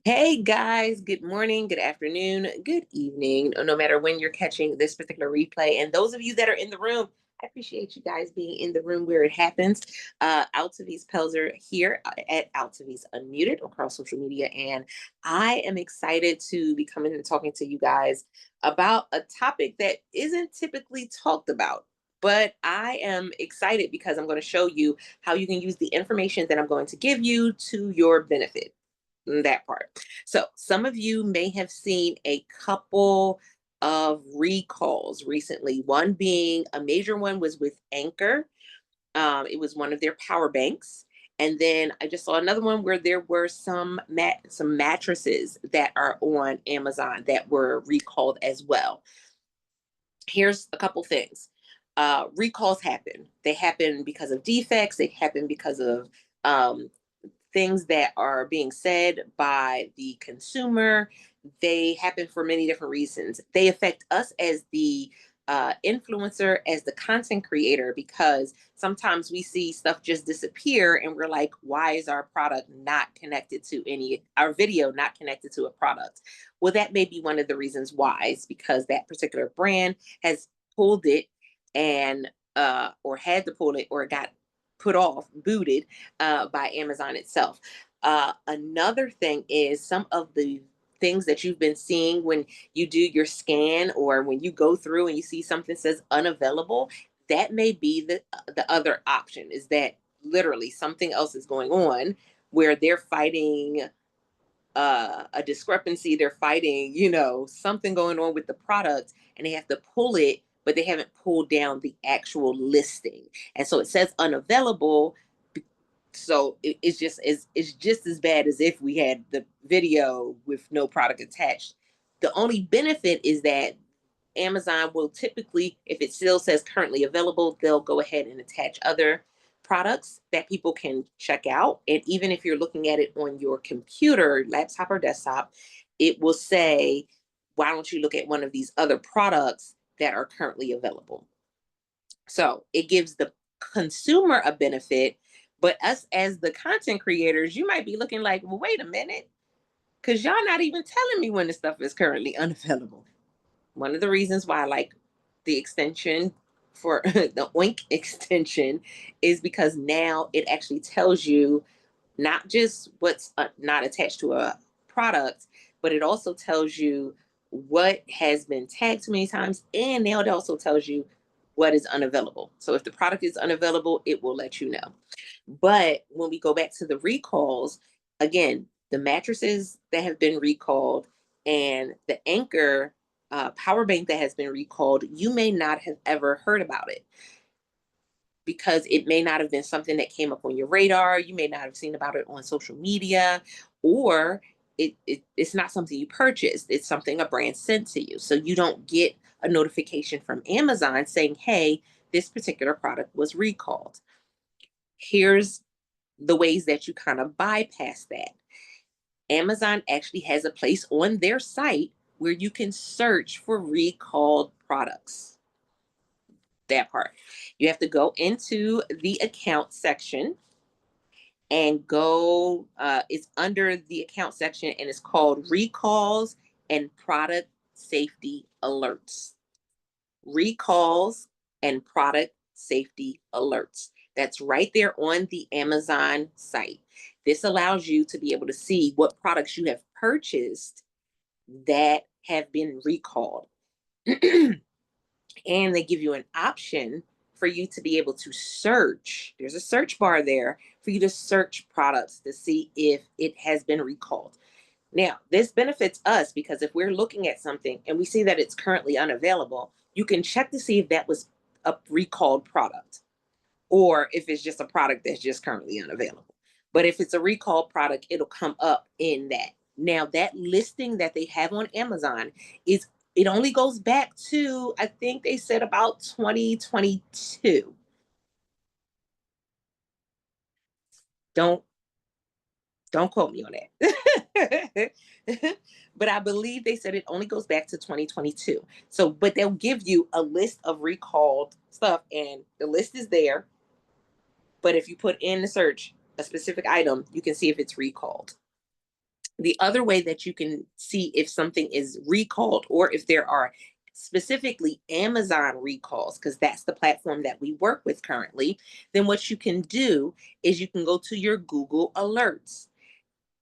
Hey guys, good morning, good afternoon, good evening, no matter when you're catching this particular replay. And those of you that are in the room, I appreciate you guys being in the room where it happens. Altovise Pelzer here at Altovise Unmuted across social media. And I am excited to be coming and talking to you guys about a topic that isn't typically talked about. But I am excited because I'm going to show you how you can use the information that I'm going to give you to your benefit. That part. So some of you may have seen a couple of recalls recently. One being a major one was with Anchor. It was one of their power banks. And then I just saw another one where there were some mattresses that are on Amazon that were recalled as well. Here's a couple things. Recalls happen. They happen because of defects. They happen because of um, things that are being said by the consumer. They happen for many different reasons. They affect us as the influencer, as the content creator, because sometimes we see stuff just disappear and we're like, why is our product not connected to our video not connected to a product? Well, that may be one of the reasons why. It's because that particular brand has pulled it and or had to pull it or got put off, booted by Amazon itself. Another thing is some of the things that you've been seeing when you do your scan or when you go through and you see something says unavailable, that may be the other option, is that literally something else is going on where they're fighting a discrepancy. They're fighting, something going on with the product and they have to pull it, but they haven't pulled down the actual listing. And so it says unavailable. So it's just as bad as if we had the video with no product attached. The only benefit is that Amazon will typically, if it still says currently available, they'll go ahead and attach other products that people can check out. And even if you're looking at it on your computer, laptop, or desktop, it will say, why don't you look at one of these other products that are currently available? So it gives the consumer a benefit, but us as the content creators, you might be looking like, well, wait a minute, because y'all not even telling me when the stuff is currently unavailable. One of the reasons why I like the extension for the Oink extension is because now it actually tells you not just what's not attached to a product, but it also tells you what has been tagged too many times. And now it also tells you what is unavailable. So if the product is unavailable, it will let you know. But when we go back to the recalls, again, the mattresses that have been recalled and the Anchor power bank that has been recalled, you may not have ever heard about it because it may not have been something that came up on your radar. You may not have seen about it on social media, or it's not something you purchased. It's something a brand sent to you. So you don't get a notification from Amazon saying, hey, this particular product was recalled. Here's the ways that you kind of bypass that. Amazon actually has a place on their site where you can search for recalled products. That part. You have to go into the account section and go, it's under the account section and it's called recalls and product safety alerts. Recalls and product safety alerts. That's right there on the Amazon site. This allows you to be able to see what products you have purchased that have been recalled. And they give you an option for you to be able to search. There's a search bar there for you to search products to see if it has been recalled. Now, this benefits us because if we're looking at something and we see that it's currently unavailable, you can check to see if that was a recalled product or if it's just a product that's just currently unavailable. But if it's a recalled product, it'll come up in that. Now, that listing that they have on Amazon is it only goes back to, I think they said about 2022. Don't don't quote me on that. But I believe they said it only goes back to 2022. So, but they'll give you a list of recalled stuff and the list is there. But if you put in the search a specific item, you can see if it's recalled. The other way that you can see if something is recalled or if there are specifically Amazon recalls, because that's the platform that we work with currently, then what you can do is you can go to your Google Alerts.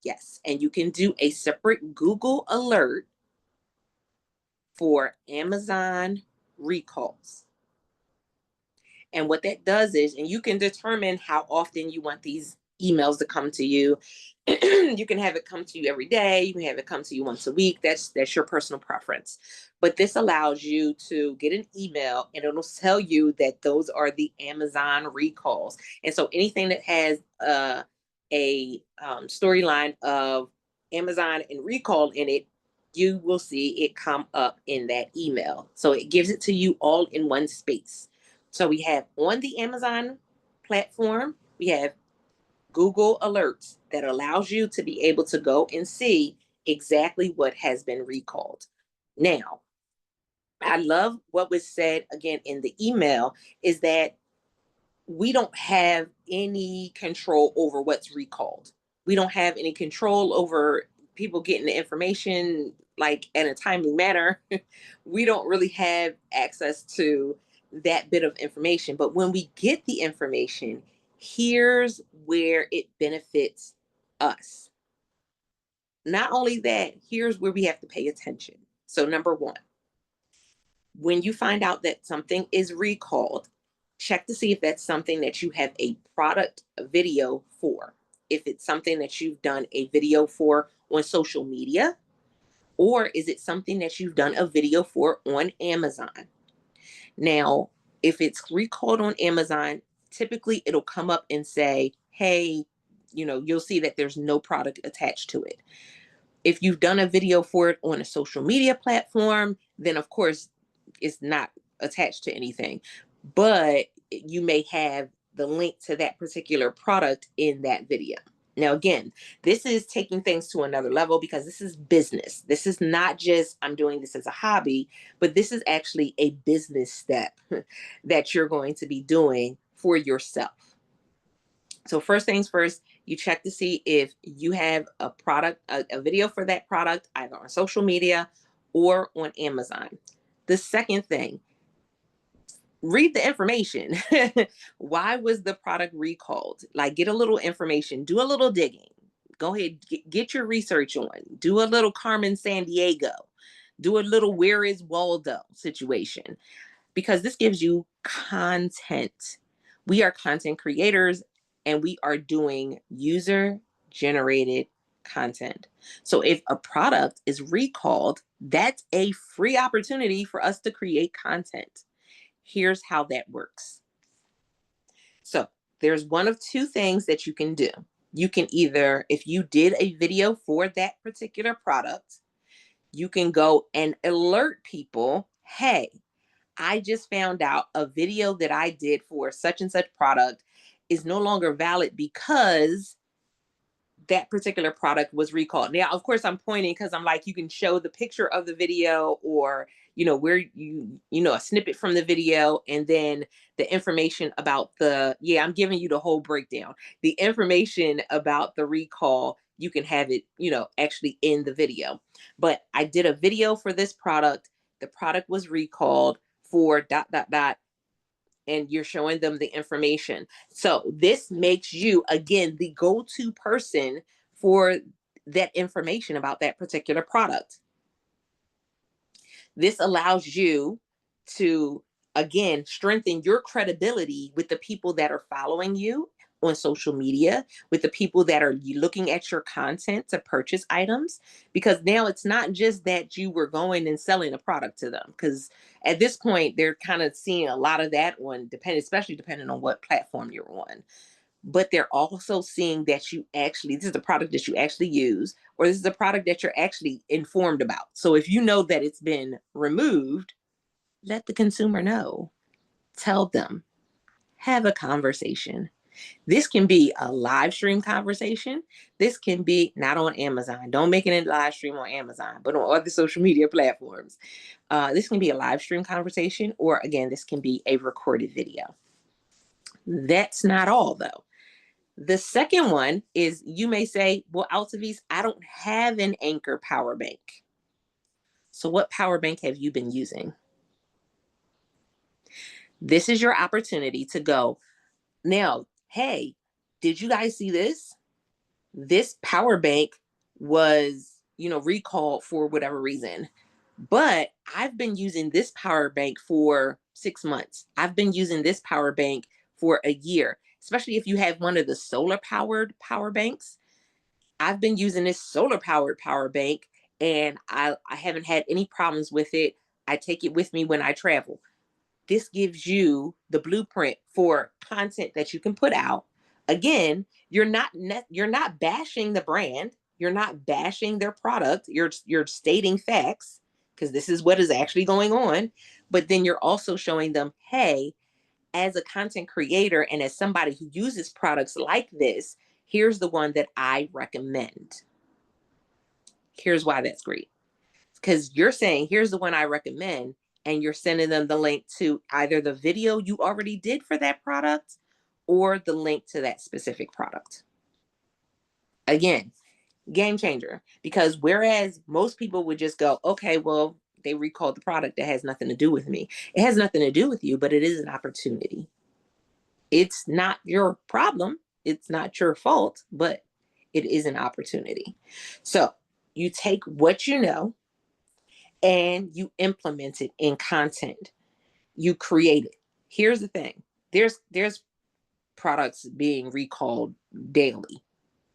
Yes, and you can do a separate Google alert for Amazon recalls. And what that does is, and you can determine how often you want these emails to come to you. You can have it come to you every day. You can have it come to you once a week. That's your personal preference. But this allows you to get an email and it'll tell you that those are the Amazon recalls. And so anything that has a storyline of Amazon and recall in it, you will see it come up in that email. So it gives it to you all in one space. So we have on the Amazon platform, we have Google Alerts that allows you to be able to go and see exactly what has been recalled. Now, I love what was said again in the email is that we don't have any control over what's recalled. We don't have any control over people getting the information like in a timely manner. We don't really have access to that bit of information. But when we get the information, here's where it benefits us. Not only that, here's where we have to pay attention. So, number one, when you find out that something is recalled, check to see if that's something that you have a product video for. If it's something that you've done a video for on social media, or is it something that you've done a video for on Amazon? Now, if it's recalled on Amazon, typically it'll come up and say, hey, you'll see that there's no product attached to it. If you've done a video for it on a social media platform, then of course it's not attached to anything, but you may have the link to that particular product in that video. Now, again, this is taking things to another level because this is business. This is not just I'm doing this as a hobby, but this is actually a business step that you're going to be doing for yourself. So first things first, you check to see if you have a product, a video for that product, either on social media or on Amazon. The second thing, read the information. Why was the product recalled? Like, get a little information, do a little digging. Go ahead, get your research on. Do a little Carmen Sandiego. Do a little Where is Waldo situation, because this gives you content. We are content creators and we are doing user generated content. So if a product is recalled, that's a free opportunity for us to create content. Here's how that works. So there's one of two things that you can do. You can either, if you did a video for that particular product, you can go and alert people, hey, I just found out a video that I did for such and such product is no longer valid because that particular product was recalled. Now, of course, I'm pointing because I'm like, you can show the picture of the video or, where a snippet from the video and then the information about I'm giving you the whole breakdown. The information about the recall, you can have it, actually in the video. But I did a video for this product. The product was recalled for ... and you're showing them the information. So this makes you, again, the go-to person for that information about that particular product. This allows you to, again, strengthen your credibility with the people that are following you on social media, with the people that are looking at your content to purchase items, because now it's not just that you were going and selling a product to them, because at this point they're kind of seeing a lot of that especially depending on what platform you're on. But they're also seeing that this is a product that you actually use, or this is a product that you're actually informed about. So if you know that it's been removed, let the consumer know. Tell them. Have a conversation. This can be a live stream conversation. This can be not on Amazon. Don't make it a live stream on Amazon, but on other social media platforms. This can be a live stream conversation, or again, this can be a recorded video. That's not all, though. The second one is you may say, well, Altovise, I don't have an Anchor power bank. So what power bank have you been using? This is your opportunity to go, now, hey, did you guys see this? This power bank was, recalled for whatever reason. But I've been using this power bank for 6 months. I've been using this power bank for a year, especially if you have one of the solar powered power banks. I've been using this solar powered power bank and I haven't had any problems with it. I take it with me when I travel. This gives you the blueprint for content that you can put out. Again, you're not bashing the brand, you're not bashing their product, you're stating facts because this is what is actually going on, but then you're also showing them, hey, as a content creator and as somebody who uses products like this, here's the one that I recommend. Here's why that's great. Because you're saying, here's the one I recommend, and you're sending them the link to either the video you already did for that product or the link to that specific product. Again, game changer. Because whereas most people would just go, okay, well, they recalled the product, that has nothing to do with me. It has nothing to do with you, but it is an opportunity. It's not your problem. It's not your fault, but it is an opportunity. So you take what you know and you implement it in content. You create it. Here's the thing. There's products being recalled daily,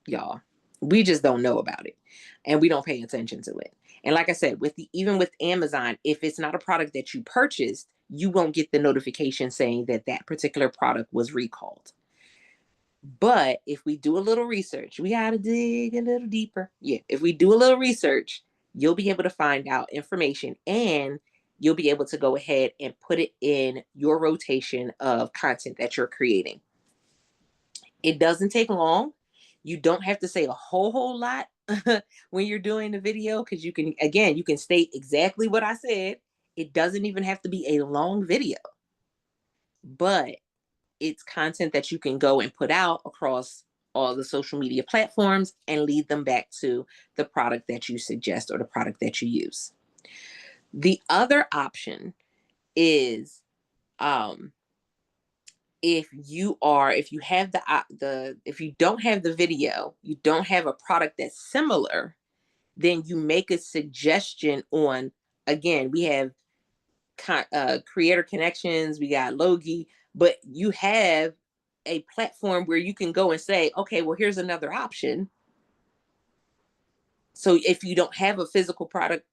y'all. We just don't know about it and we don't pay attention to it. And like I said, even with Amazon, if it's not a product that you purchased, you won't get the notification saying that that particular product was recalled. But if we do a little research, we got to dig a little deeper. Yeah, if we do a little research, you'll be able to find out information and you'll be able to go ahead and put it in your rotation of content that you're creating. It doesn't take long. You don't have to say a whole lot when you're doing the video because you can state exactly what I said. It doesn't even have to be a long video, but it's content that you can go and put out across all the social media platforms and lead them back to the product that you suggest or the product that you use. The other option is if you don't have the video, you don't have a product that's similar, then you make a suggestion on, again, we have creator connections, we got Logie, but you have a platform where you can go and say, okay, well, here's another option. So if you don't have a physical product,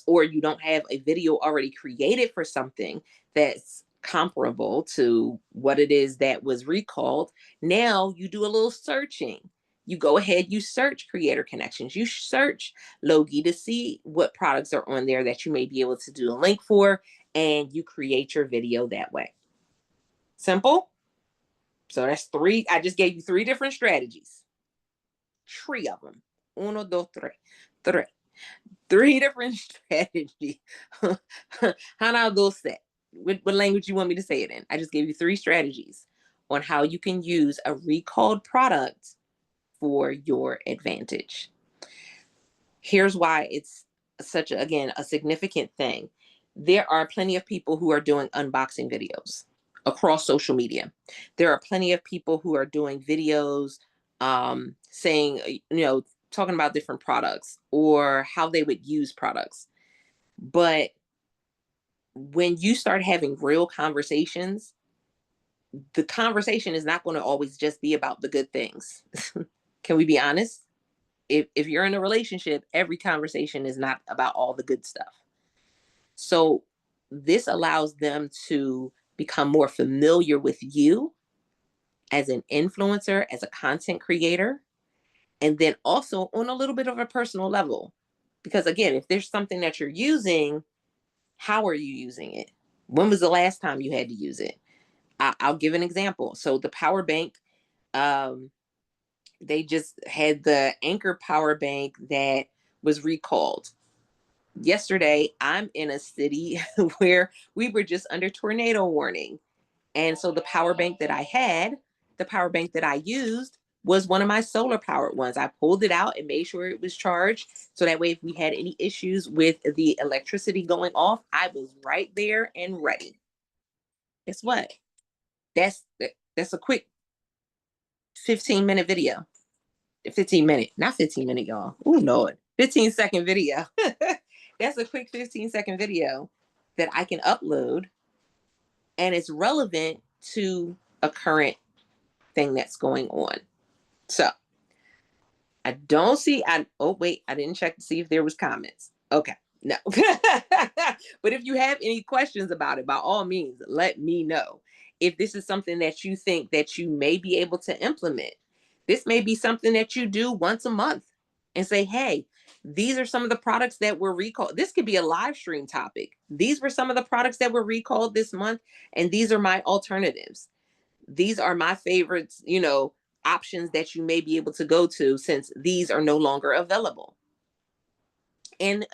or you don't have a video already created for something that's comparable to what it is that was recalled, now you do a little searching. You go ahead, you search creator connections, you search Logie to see what products are on there that you may be able to do a link for, and you create your video that way. Simple. So that's 3. I just gave you 3 different strategies. 3 of them. 1, 2, 3. 3. 3 different strategies. How those set? What language you want me to say it in? I just gave you 3 strategies on how you can use a recalled product for your advantage. Here's why it's such a significant thing. There are plenty of people who are doing unboxing videos across social media. There are plenty of people who are doing videos saying, talking about different products or how they would use products. But when you start having real conversations, the conversation is not going to always just be about the good things. Can we be honest? If you're in a relationship, every conversation is not about all the good stuff. So this allows them to become more familiar with you as an influencer, as a content creator, and then also on a little bit of a personal level. Because again, if there's something that you're using, how are you using it? When was the last time you had to use it? I'll give an example. So the power bank, they just had the Anchor power bank that was recalled. Yesterday, I'm in a city where we were just under tornado warning. And so the power bank that I had, the power bank that I used was one of my solar powered ones. I pulled it out and made sure it was charged. So that way, if we had any issues with the electricity going off, I was right there and ready. Guess what? That's that's a quick 15-minute video. 15-minute, not 15-minute, y'all. Oh, Lord. 15-second video. That's a quick 15-second video that I can upload, and it's relevant to a current thing that's going on. So I don't see, oh, wait, I didn't check to see if there was comments. Okay, no. But if you have any questions about it, by all means, let me know. If this is something that you think that you may be able to implement, this may be something that you do once a month and say, hey, these are some of the products that were recalled. This could be a live stream topic. These were some of the products that were recalled this month, and these are my alternatives. These are my favorites, options that you may be able to go to since these are no longer available. And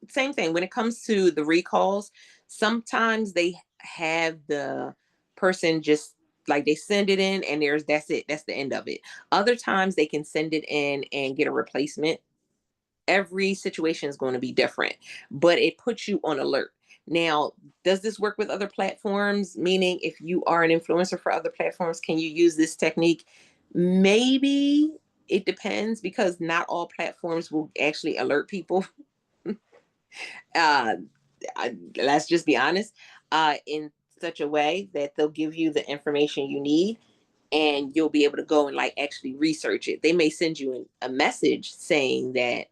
same thing when it comes to the recalls, sometimes they have the person just like they send it in and that's it. That's the end of it. Other times they can send it in and get a replacement. Every situation is going to be different, but it puts you on alert. Now, does this work with other platforms? Meaning, if you are an influencer for other platforms, can you use this technique? Maybe. It depends, because not all platforms will actually alert people. uh, let's just be honest, in such a way that they'll give you the information you need and you'll be able to go and like actually research it. They may send you a message saying that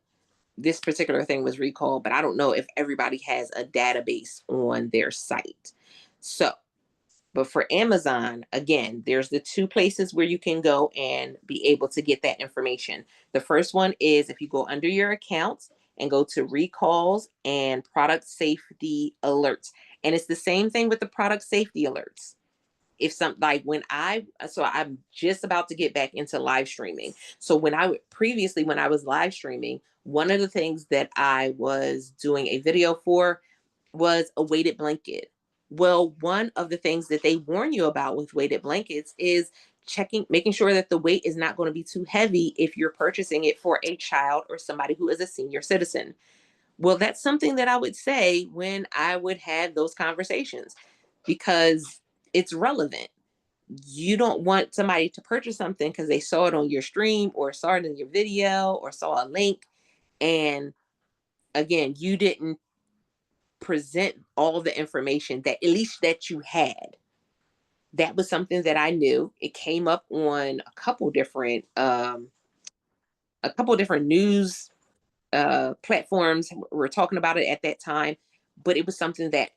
this particular thing was recalled, but I don't know if everybody has a database on their site. So, but for Amazon, again, there's the two places where you can go and be able to get that information. The first one is if you go under your account and go to recalls and product safety alerts. And it's the same thing with the product safety alerts. If something like so I'm just about to get back into live streaming. So when I was live streaming, one of the things that I was doing a video for was a weighted blanket. Well, one of the things that they warn you about with weighted blankets is making sure that the weight is not going to be too heavy if you're purchasing it for a child or somebody who is a senior citizen. Well, that's something that I would say when I would have those conversations, because it's relevant. You don't want somebody to purchase something because they saw it on your stream or saw it in your video or saw a link. And again, you didn't present all the information that at least that you had. That was something that I knew. It came up on a couple different news platforms were talking about it at that time, but it was something that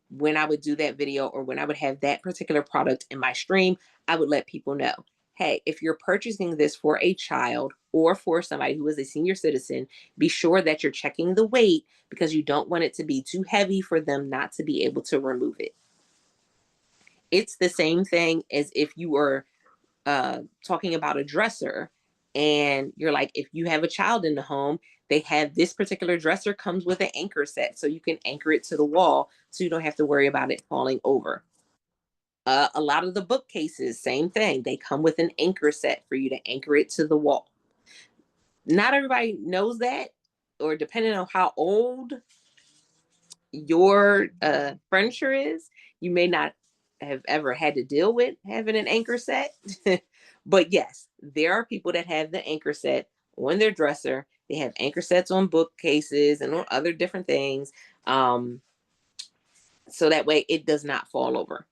when I would do that video or when I would have that particular product in my stream, I would let people know, hey, if you're purchasing this for a child or for somebody who is a senior citizen, be sure that you're checking the weight, because you don't want it to be too heavy for them not to be able to remove it. It's the same thing as if you were talking about a dresser and you're like, if you have a child in the home, they have this particular dresser comes with an anchor set, so you can anchor it to the wall so you don't have to worry about it falling over. A lot of the bookcases, same thing. They come with an anchor set for you to anchor it to the wall. Not everybody knows that, or depending on how old your furniture is, you may not have ever had to deal with having an anchor set. But yes, there are people that have the anchor set on their dresser. They have anchor sets on bookcases and on other different things. So that way it does not fall over.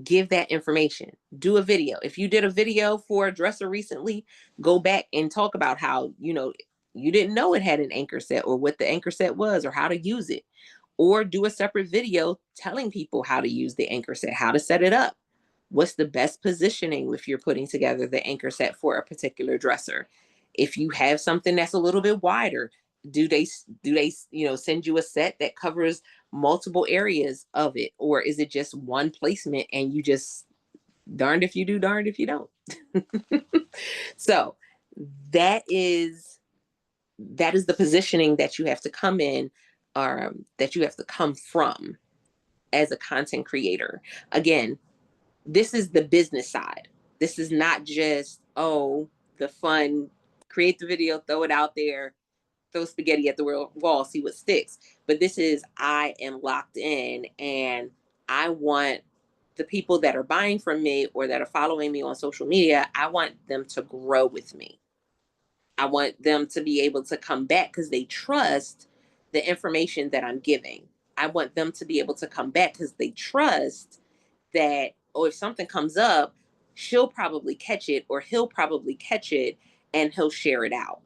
Give that information. Do a video. If you did a video for a dresser recently, go back and talk about how, you didn't know it had an anchor set or what the anchor set was or how to use it. Or do a separate video telling people how to use the anchor set, how to set it up. What's the best positioning if you're putting together the anchor set for a particular dresser? If you have something that's a little bit wider, do they send you a set that covers multiple areas of it, or is it just one placement and you just darned if you do, darned if you don't? So that is the positioning that you have to come in, or that you have to come from as a content creator. Again, this is the business side. This is not just, oh, the fun, create the video, throw it out there, throw spaghetti at the wall, see what sticks. But this is, I am locked in, and I want the people that are buying from me or that are following me on social media, I want them to grow with me. I want them to be able to come back because they trust the information that I'm giving. I want them to be able to come back because they trust that, oh, if something comes up, she'll probably catch it or he'll probably catch it and he'll share it out.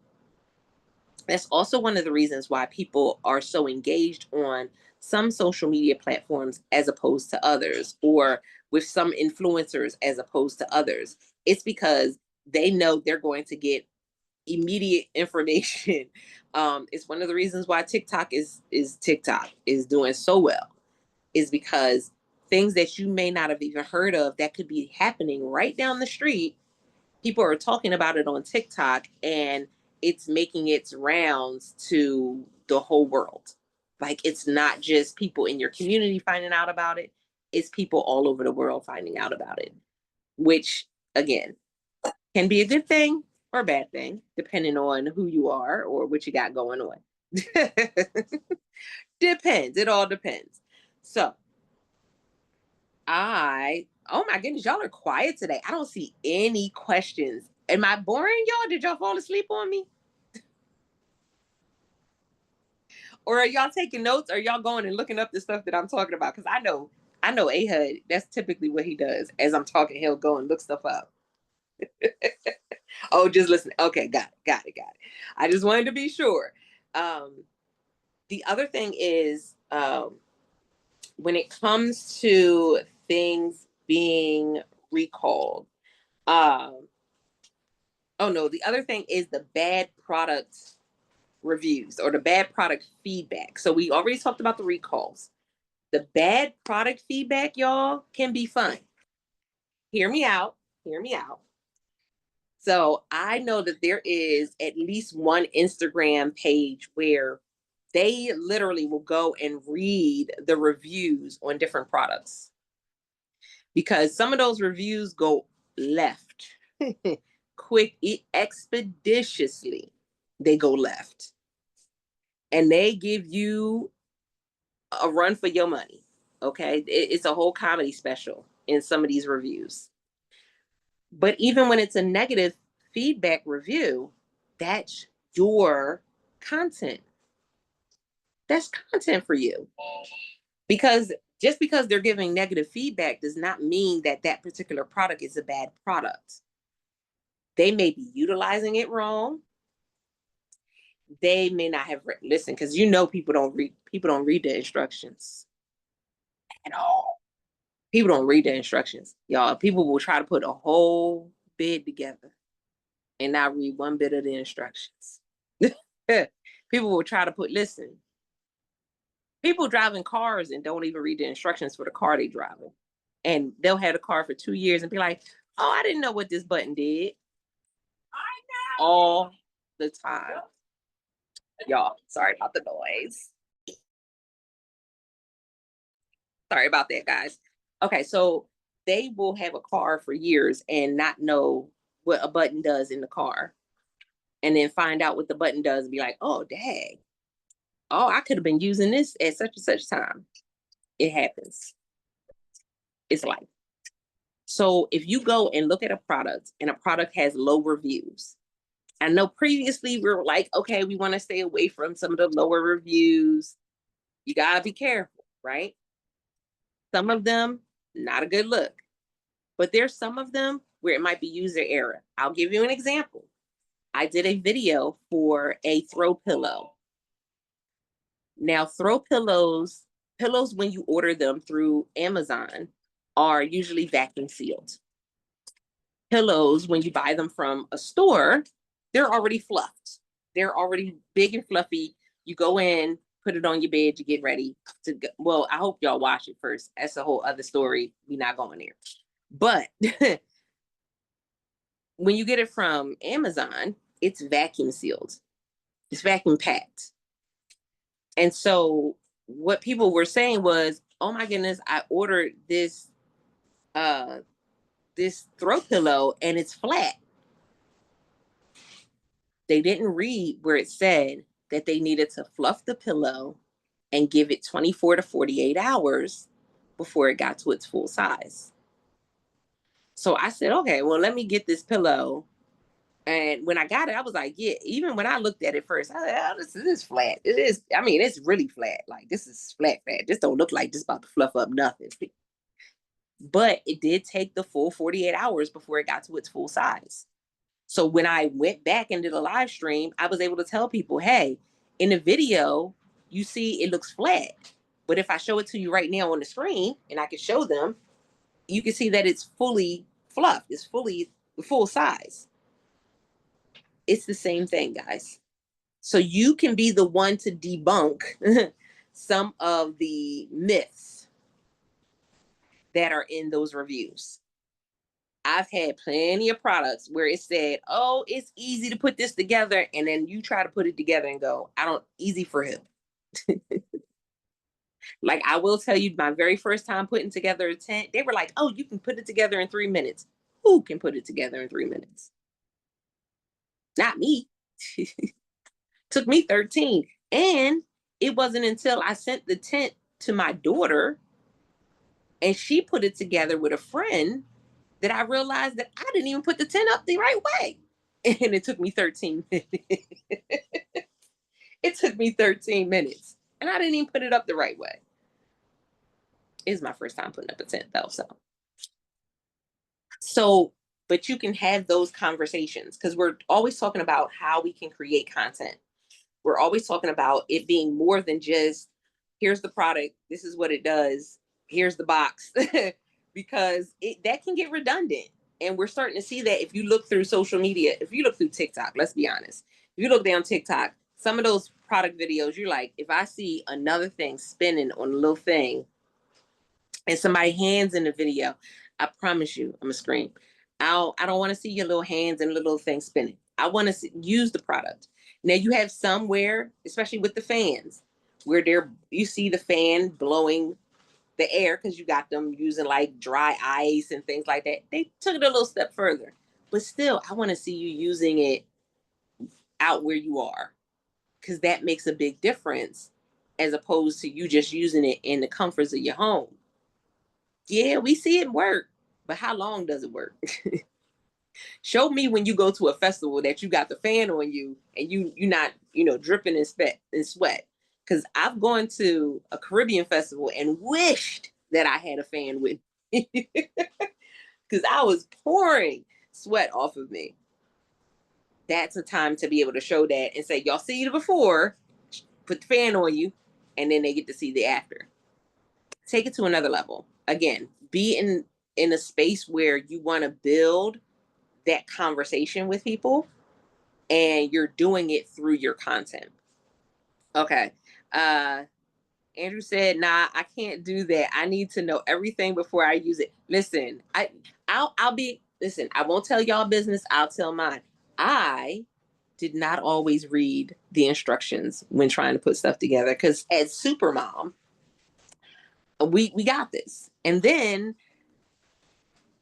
That's also one of the reasons why people are so engaged on some social media platforms as opposed to others, or with some influencers as opposed to others. It's because they know they're going to get immediate information. It's one of the reasons why TikTok is doing so well, is because things that you may not have even heard of that could be happening right down the street, people are talking about it on TikTok, and it's making its rounds to the whole world. Like, it's not just people in your community finding out about it, it's people all over the world finding out about it, which again can be a good thing or a bad thing, depending on who you are or what you got going on. Depends. It all depends. So, oh my goodness, y'all are quiet today. I don't see any questions. Am I boring y'all? Did y'all fall asleep on me? Or are y'all taking notes? Or are y'all going and looking up the stuff that I'm talking about? Because I know Ahud, that's typically what he does. As I'm talking, he'll go and look stuff up. Oh, just listen. Okay, got it. I just wanted to be sure. The other thing is, when it comes to things being recalled, um, oh no, the other thing is the bad product reviews or the bad product feedback. So we already talked about the recalls. The bad product feedback, y'all, can be fun. Hear me out. Hear me out. So I know that there is at least one Instagram page where they literally will go and read the reviews on different products, because some of those reviews go left quick, expeditiously. They go left and they give you a run for your money. Okay. It's a whole comedy special in some of these reviews. But even when it's a negative feedback review, that's your content. That's content for you. Because just because they're giving negative feedback does not mean that that particular product is a bad product. They may be utilizing it wrong. They may not have listened, because people don't read the instructions at all. People don't read the instructions, y'all. People will try to put a whole bid together and not read one bit of the instructions. People will try to listen. People driving cars and don't even read the instructions for the car they driving. And they'll have the car for 2 years and be like, oh, I didn't know what this button did. All the time. Y'all, sorry about the noise. Sorry about that, guys. Okay, so they will have a car for years and not know what a button does in the car. And then find out what the button does and be like, oh, dang. Oh, I could have been using this at such and such time. It happens. It's life. So if you go and look at a product and a product has low reviews, I know previously we were like, okay, we want to stay away from some of the lower reviews. You got to be careful, right? Some of them, not a good look. But there's some of them where it might be user error. I'll give you an example. I did a video for a throw pillow. Now, throw pillows when you order them through Amazon are usually vacuum sealed. Pillows, when you buy them from a store, they're already fluffed. They're already big and fluffy. You go in, put it on your bed, you get ready to go. Well, I hope y'all watch it first. That's a whole other story. We're not going there. But when you get it from Amazon, it's vacuum sealed. It's vacuum packed. And so what people were saying was, oh my goodness, I ordered this this throw pillow and it's flat. They didn't read where it said that they needed to fluff the pillow and give it 24 to 48 hours before it got to its full size. So I said, okay, well, let me get this pillow. And when I got it, I was like, yeah, even when I looked at it first, I was like, oh, this is flat. It is, I mean, it's really flat. Like, this is flat. This don't look like this about to fluff up nothing. But it did take the full 48 hours before it got to its full size. So when I went back into the live stream, I was able to tell people, hey, in the video, you see it looks flat. But if I show it to you right now on the screen and I can show them, you can see that it's fully fluffed. It's fully full size. It's the same thing, guys. So you can be the one to debunk some of the myths that are in those reviews. I've had plenty of products where it said, oh, it's easy to put this together. And then you try to put it together and go, easy for him. Like, I will tell you, my very first time putting together a tent, they were like, oh, you can put it together in 3 minutes. Who can put it together in 3 minutes? Not me. Took me 13. And it wasn't until I sent the tent to my daughter and she put it together with a friend that I realized that I didn't even put the tent up the right way. And it took me 13 minutes. It took me 13 minutes. And I didn't even put it up the right way. It's my first time putting up a tent, though. So, but you can have those conversations because we're always talking about how we can create content. We're always talking about it being more than just, here's the product, this is what it does, here's the box, because that can get redundant. And we're starting to see that if you look through social media, if you look through TikTok, let's be honest, if you look down TikTok, some of those product videos, you're like, if I see another thing spinning on a little thing and somebody hands in the video, I promise you, I'm gonna scream. I don't want to see your little hands and little thing spinning. I want to use the product. Now you have somewhere, especially with the fans, where you see the fan blowing the air because you got them using like dry ice and things like that. They took it a little step further, but still, I want to see you using it out where you are because that makes a big difference as opposed to you just using it in the comforts of your home. Yeah, we see it work, but how long does it work? Show me when you go to a festival that you got the fan on you and you're not, dripping in sweat. Because I've gone to a Caribbean festival and wished that I had a fan with me because I was pouring sweat off of me. That's a time to be able to show that and say, y'all see the before, put the fan on you, and then they get to see the after. Take it to another level. Again, be in a space where you want to build that conversation with people and you're doing it through your content. Okay. Andrew said, nah, I can't do that. I need to know everything before I use it. Listen, I won't tell y'all business. I'll tell mine. I did not always read the instructions when trying to put stuff together because as super mom, we got this. And then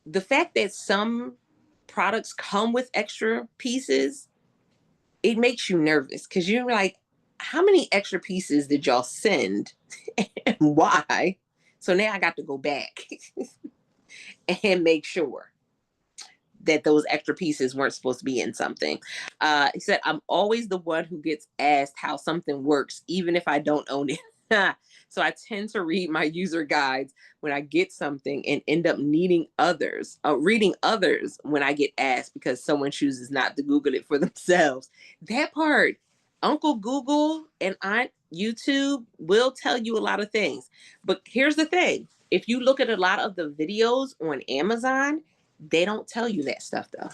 the fact that some products come with extra pieces, it makes you nervous because you're like, how many extra pieces did y'all send and why? So now I got to go back and make sure that those extra pieces weren't supposed to be in something. He said, I'm always the one who gets asked how something works, even if I don't own it. So I tend to read my user guides when I get something and end up reading others when I get asked because someone chooses not to Google it for themselves. That part, Uncle Google and Aunt YouTube will tell you a lot of things. But here's the thing. If you look at a lot of the videos on Amazon, they don't tell you that stuff though.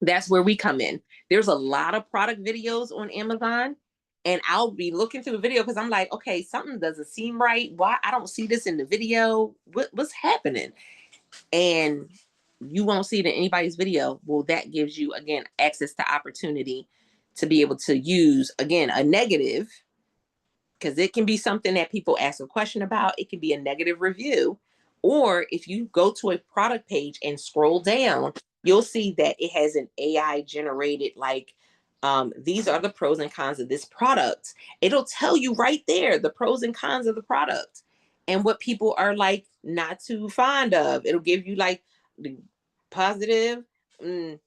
That's where we come in. There's a lot of product videos on Amazon and I'll be looking through the video because I'm like, okay, something doesn't seem right. Why I don't see this in the video? What's happening? And you won't see it in anybody's video. Well, that gives you, again, access to opportunity to be able to use, again, a negative, because it can be something that people ask a question about. It can be a negative review, Or if you go to a product page and scroll down, you'll see that it has an AI generated, like, these are the pros and cons of this product. It'll tell you right there the pros and cons of the product and what people are like not too fond of. It'll give you like the positive,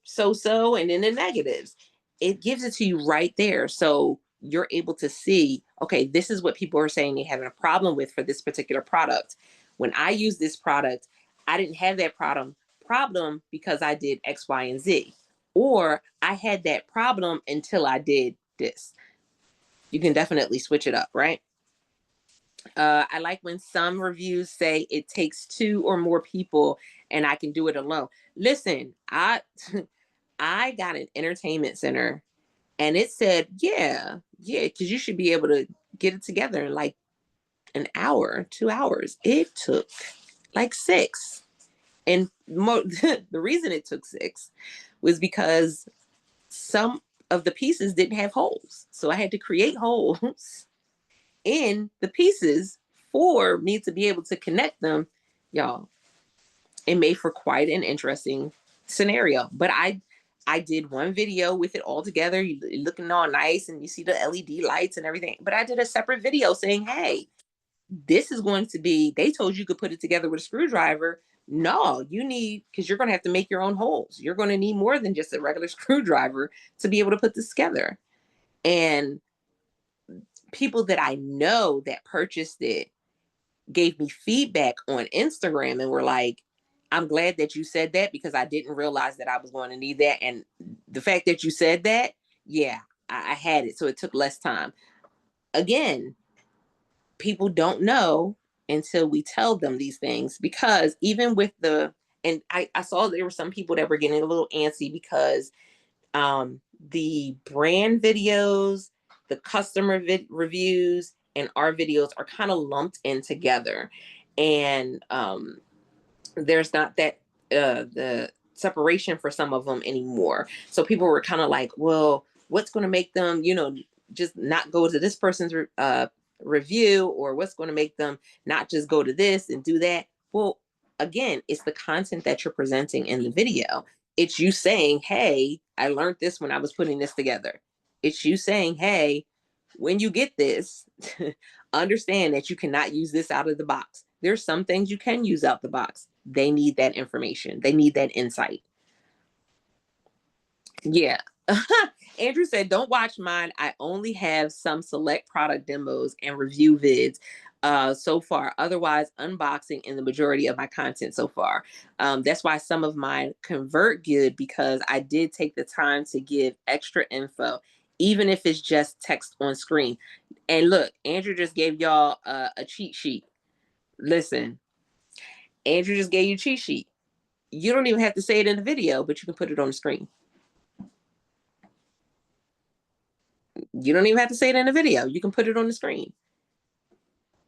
so, and then the negatives. It gives it to you right there. So you're able to see, okay, this is what people are saying they're having a problem with for this particular product. When I use this product, I didn't have that problem because I did X, Y, and Z. Or I had that problem until I did this. You can definitely switch it up, right? I like when some reviews say it takes 2 or more people and I can do it alone. Listen, I got an entertainment center and it said, yeah, because you should be able to get it together in like an hour, 2 hours. It took like 6. And the reason it took 6 was because some of the pieces didn't have holes. So I had to create holes in the pieces for me to be able to connect them. Y'all, it made for quite an interesting scenario. But I did one video with it all together, looking all nice, and you see the LED lights and everything. But I did a separate video saying, hey, this is going to be, they told you could put it together with a screwdriver. No, you need, because you're going to have to make your own holes. You're going to need more than just a regular screwdriver to be able to put this together. And people that I know that purchased it gave me feedback on Instagram and were like, I'm glad that you said that because I didn't realize that I was going to need that. And the fact that you said that, yeah, I had it. So it took less time. Again, people don't know until we tell them these things, because even with and I saw there were some people that were getting a little antsy because the brand videos, the customer reviews, and our videos are kind of lumped in together. And there's not that the separation for some of them anymore. So people were kind of like, well, what's going to make them, just not go to this person's review, or what's going to make them not just go to this and do that? Well, again, it's the content that you're presenting in the video. It's you saying, hey, I learned this when I was putting this together. It's you saying, hey, when you get this, understand that you cannot use this out of the box. There's some things you can use out the box. They need that information. They need that insight. Yeah. Andrew said, don't watch mine. I only have some select product demos and review vids so far. Otherwise, unboxing in the majority of my content so far. That's why some of mine convert good, because I did take the time to give extra info, even if it's just text on screen. And look, Andrew just gave y'all a cheat sheet. Listen, Andrew just gave you a cheat sheet. You don't even have to say it in the video, but you can put it on the screen. You don't even have to say it in the video. You can put it on the screen.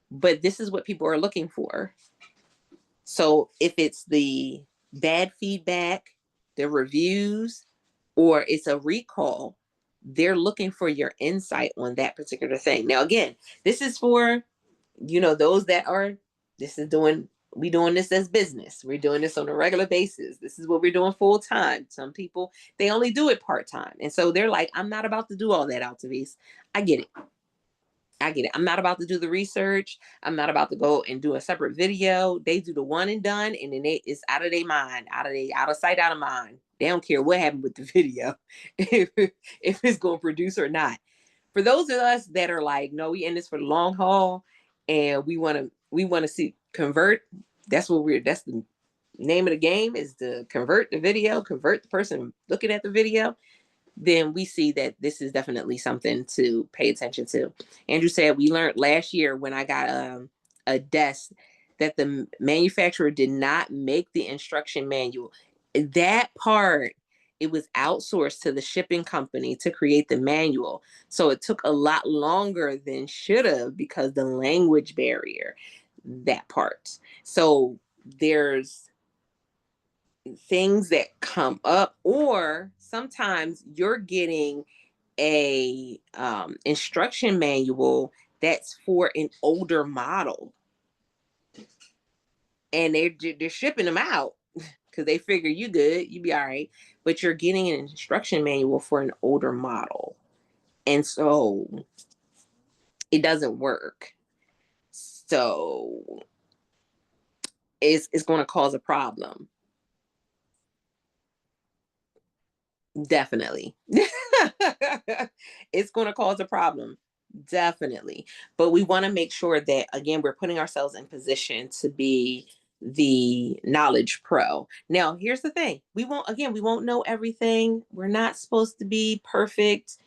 But this is what people are looking for. So if it's the bad feedback, the reviews, or it's a recall, they're looking for your insight on that particular thing. Now, again, this is for, those that are, we doing this as business. We're doing this on a regular basis. This is what we're doing full time. Some people, they only do it part time. And so they're like, I'm not about to do all that, Altovise. I get it. I'm not about to do the research. I'm not about to go and do a separate video. They do the one and done, and then it's out of their mind, out of sight, out of mind. They don't care what happened with the video, if it's going to produce or not. For those of us that are like, no, we in this for the long haul, and we want to see convert. That's the name of the game, is to convert the video, convert the person looking at the video. Then we see that this is definitely something to pay attention to. Andrew said, we learned last year when I got a desk that the manufacturer did not make the instruction manual. That part, it was outsourced to the shipping company to create the manual. So it took a lot longer than should have because the language barrier, that part. So there's things that come up, or sometimes you're getting a instruction manual that's for an older model. and they're shipping them out because they figure you good, you be all right. But you're getting an instruction manual for an older model, and so it doesn't work. So it's going to cause a problem. Definitely. It's going to cause a problem. Definitely. But we want to make sure that, again, we're putting ourselves in position to be the knowledge pro. Now, here's the thing. We won't know everything. We're not supposed to be perfect.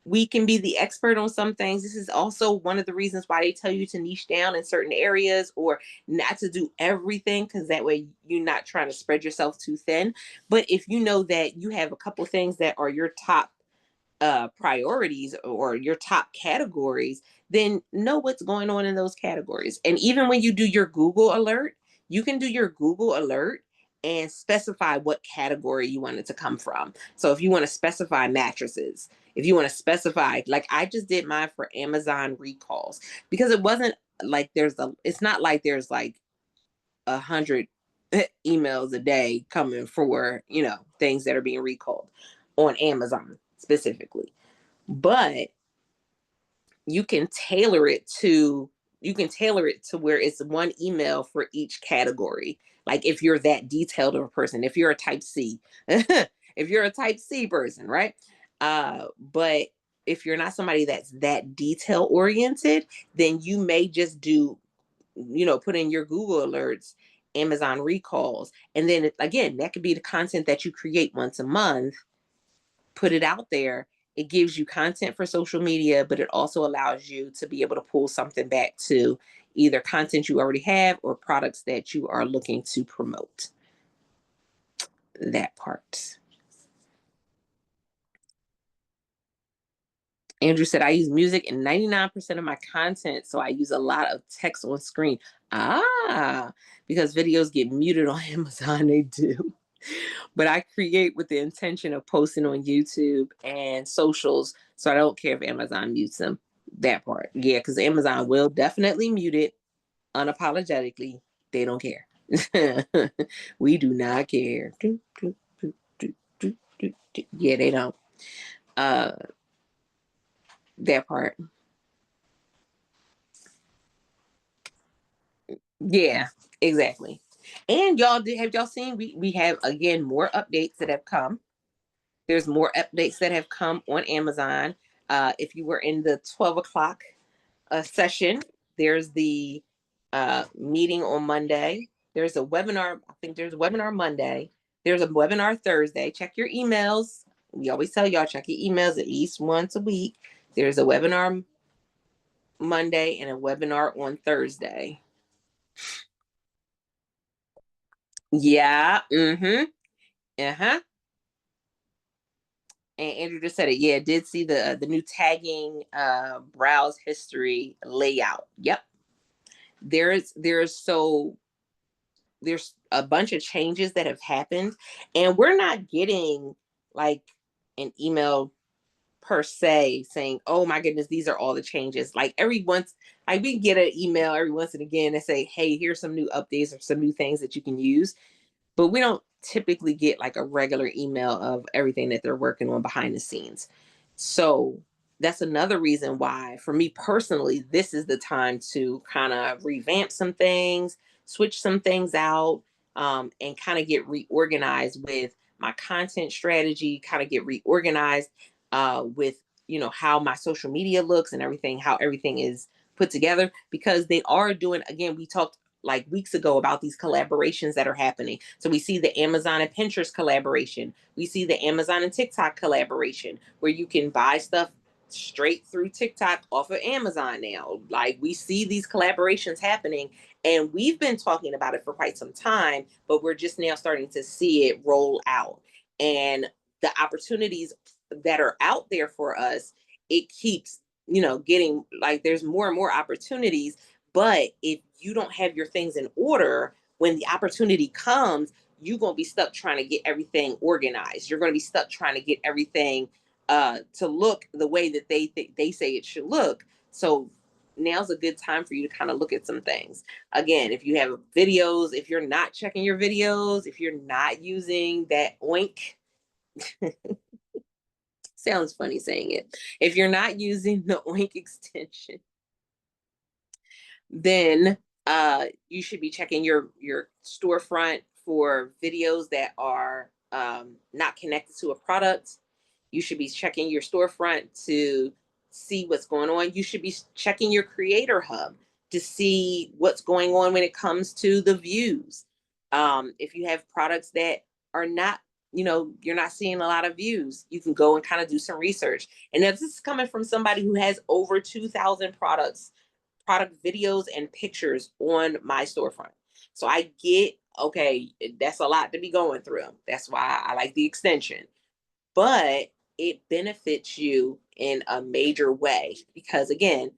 We can be the expert on some things. This is also one of the reasons why they tell you to niche down in certain areas or not to do everything, because that way you're not trying to spread yourself too thin. But if you know that you have a couple things that are your top priorities or your top categories, then know what's going on in those categories. And even when you do your Google alert, you can do your Google alert and specify what category you want it to come from. So if you want to specify mattresses, if you want to specify, like I just did mine for Amazon recalls, because it wasn't like it's not like there's like 100 emails a day coming for, things that are being recalled on Amazon specifically. But you can tailor it to where it's one email for each category. Like if you're that detailed of a person, if you're a type C, if you're a type C person, right? But if you're not somebody that's that detail oriented, then you may just do, put in your Google alerts, Amazon recalls, and then again, that could be the content that you create once a month, put it out there. It gives you content for social media, but it also allows you to be able to pull something back to either content you already have or products that you are looking to promote. That part. Andrew said, I use music in 99% of my content, so I use a lot of text on screen. Ah, because videos get muted on Amazon, they do. But I create with the intention of posting on YouTube and socials, so I don't care if Amazon mutes them. That part. Yeah, because Amazon will definitely mute it unapologetically. They don't care. We do not care. Yeah, they don't. Uh, that part. Yeah, exactly. And have y'all seen we have again more updates that have come. There's more updates that have come on Amazon. If you were in the 12 o'clock session, there's the meeting on Monday. There's a webinar. I think there's a webinar Monday. There's a webinar Thursday. Check your emails. We always tell y'all check your emails at least once a week. There's a webinar Monday and a webinar on Thursday. Yeah. Mm-hmm. Uh-huh. And Andrew just said it. Yeah, did see the new tagging browse history layout. Yep. There's a bunch of changes that have happened, and we're not getting like an email per se saying, oh my goodness, these are all the changes. Like every once, like we get an email every once and again and say, hey, here's some new updates or some new things that you can use, but we don't typically get like a regular email of everything that they're working on behind the scenes. So that's another reason why, for me personally, this is the time to kind of revamp some things, switch some things out, and kind of get reorganized with my content strategy, kind of get reorganized with, how my social media looks and everything, how everything is put together, because they are doing, again, we talked like weeks ago about these collaborations that are happening. So we see the Amazon and Pinterest collaboration. We see the Amazon and TikTok collaboration where you can buy stuff straight through TikTok off of Amazon now. Like we see these collaborations happening, and we've been talking about it for quite some time, but we're just now starting to see it roll out. And the opportunities that are out there for us, it keeps, getting like there's more and more opportunities. But if you don't have your things in order, when the opportunity comes, you're going to be stuck trying to get everything organized. You're going to be stuck trying to get everything to look the way that they say it should look. So now's a good time for you to kind of look at some things. Again, if you have videos, if you're not checking your videos, if you're not using that oink, sounds funny saying it. If you're not using the oink extension, then you should be checking your storefront for videos that are not connected to a product. You should be checking your storefront to see what's going on. You should be checking your creator hub to see what's going on when it comes to the views. If you have products that are not, you're not seeing a lot of views, you can go and kind of do some research. And if this is coming from somebody who has over 2,000 product videos and pictures on my storefront. So I get, okay, that's a lot to be going through. That's why I like the extension. But it benefits you in a major way because, again,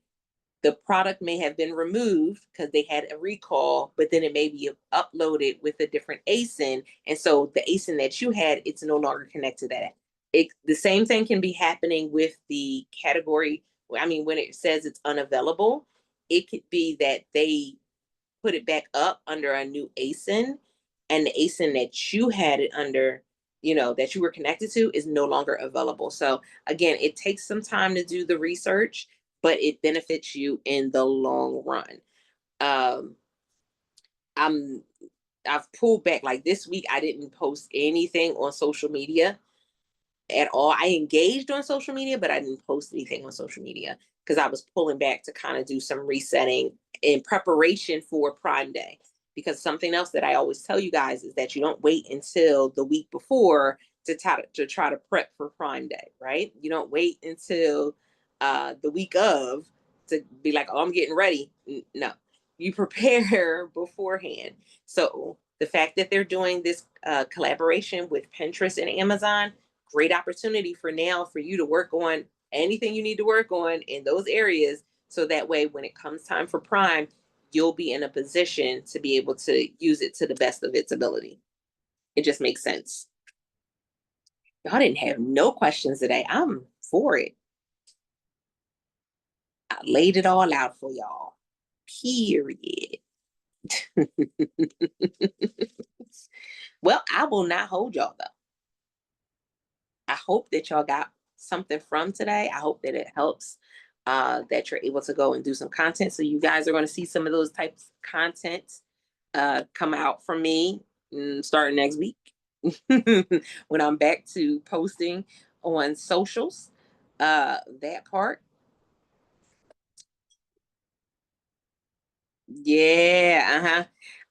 the product may have been removed because they had a recall, but then it may be uploaded with a different ASIN. And so the ASIN that you had, it's no longer connected to that. The same thing can be happening with the category. I mean, when it says it's unavailable, it could be that they put it back up under a new ASIN, and the ASIN that you had it under, that you were connected to, is no longer available. So again, it takes some time to do the research, but it benefits you in the long run. Um, I'm I've pulled back. Like this week, I didn't post anything on social media at all. I engaged on social media, but I didn't post anything on social media because I was pulling back to kind of do some resetting in preparation for Prime Day. Because something else that I always tell you guys is that you don't wait until the week before to try to prep for Prime Day, right? You don't wait until the week of to be like, oh, I'm getting ready. No, you prepare beforehand. So the fact that they're doing this collaboration with Pinterest and Amazon, great opportunity for now for you to work on anything you need to work on in those areas. So that way, when it comes time for Prime, you'll be in a position to be able to use it to the best of its ability. It just makes sense. Y'all didn't have no questions today. I'm for it. I laid it all out for y'all. Period. Well, I will not hold y'all though. I hope that y'all got something from today. I hope that it helps, that you're able to go and do some content. So you guys are going to see some of those types of content come out from me starting next week when I'm back to posting on socials. That part. Yeah,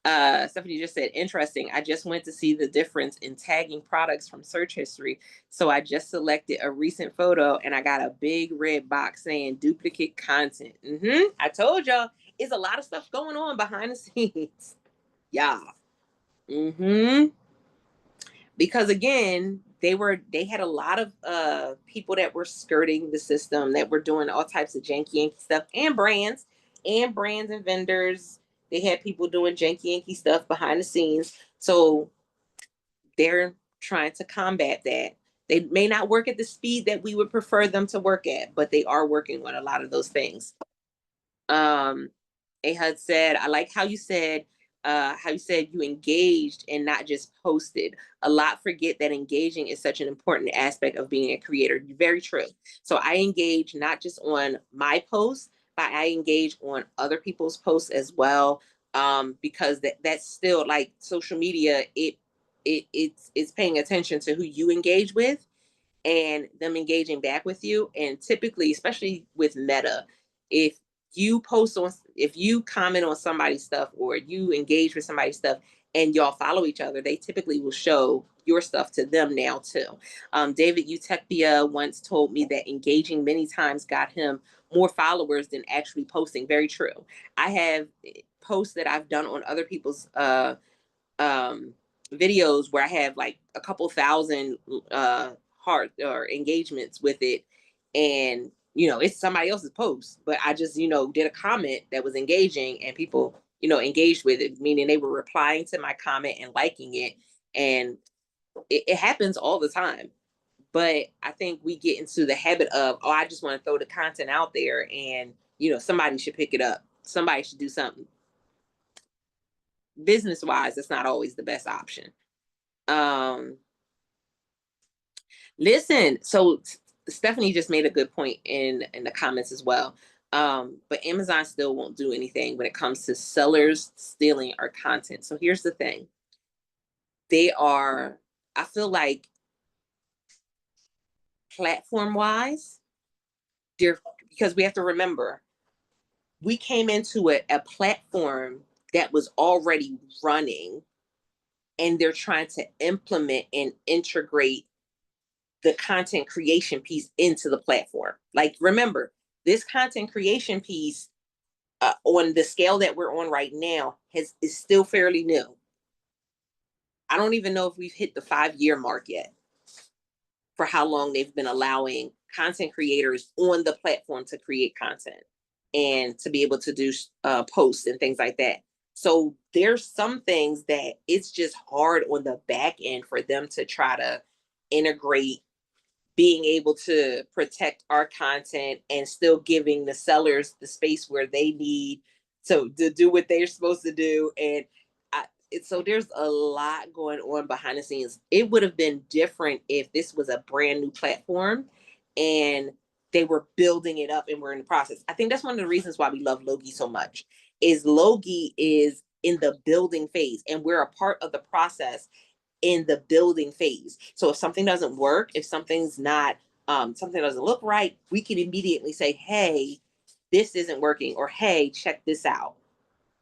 uh-huh. Stephanie just said, interesting. I just went to see the difference in tagging products from search history. So I just selected a recent photo and I got a big red box saying duplicate content. I told y'all, it's a lot of stuff going on behind the scenes. Yeah. Mm-hmm. Because again, they had a lot of people that were skirting the system, that were doing all types of janky yanky stuff, and brands and vendors. They had people doing janky yanky stuff behind the scenes. So they're trying to combat that. They may not work at the speed that we would prefer them to work at, but they are working on a lot of those things. um Ahud said, I like how you said you engaged and not just posted. A lot forget that engaging is such an important aspect of being a creator. Very true. So I engage not just on my posts, but I engage on other people's posts as well. Because that's still like social media, it's paying attention to who you engage with and them engaging back with you. And typically, especially with Meta, if if you comment on somebody's stuff or you engage with somebody's stuff and y'all follow each other, they typically will show your stuff to them now too. David Utepia once told me that engaging many times got him more followers than actually posting. Very true. I have posts that I've done on other people's um, videos where I have like a couple thousand heart or engagements with it, and it's somebody else's post, but I just did a comment that was engaging, and people engaged with it, meaning they were replying to my comment and liking it, and it happens all the time. But I think we get into the habit of, oh, I just want to throw the content out there and somebody should pick it up. Somebody should do something. Business wise, it's not always the best option. Um, Listen, so Stephanie just made a good point in the comments as well. But Amazon still won't do anything when it comes to sellers stealing our content. So here's the thing. I feel like platform wise, because we have to remember, we came into a platform that was already running, and they're trying to implement and integrate the content creation piece into the platform. Like, remember, this content creation piece on the scale that we're on right now is still fairly new. I don't even know if we've hit the 5-year mark yet for how long they've been allowing content creators on the platform to create content and to be able to do posts and things like that. So there's some things that it's just hard on the back end for them to try to integrate being able to protect our content and still giving the sellers the space where they need to do what they're supposed to do. And so there's a lot going on behind the scenes. It would have been different if this was a brand new platform and they were building it up and we're in the process. I think that's one of the reasons why we love Logie so much, is Logie is in the building phase and we're a part of the process in the building phase. So if something doesn't work, if something's not, something doesn't look right, we can immediately say, hey, this isn't working, or hey, check this out,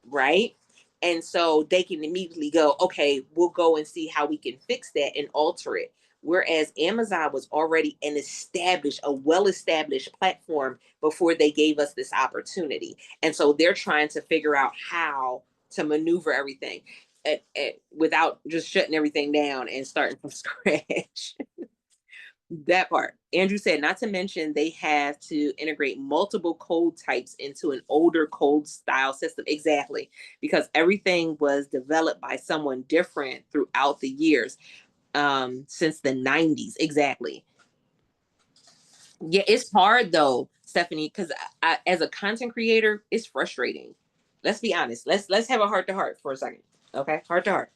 right? And so they can immediately go, okay, we'll go and see how we can fix that and alter it. Whereas Amazon was already a well-established platform before they gave us this opportunity. And so they're trying to figure out how to maneuver everything without just shutting everything down and starting from scratch. That part. Andrew said, not to mention they have to integrate multiple code types into an older code style system. Exactly. Because everything was developed by someone different throughout the years, since the 90s. Exactly. Yeah, it's hard though, Stephanie, because as a content creator, it's frustrating. Let's be honest. Let's have a heart to heart for a second. Okay, heart to heart.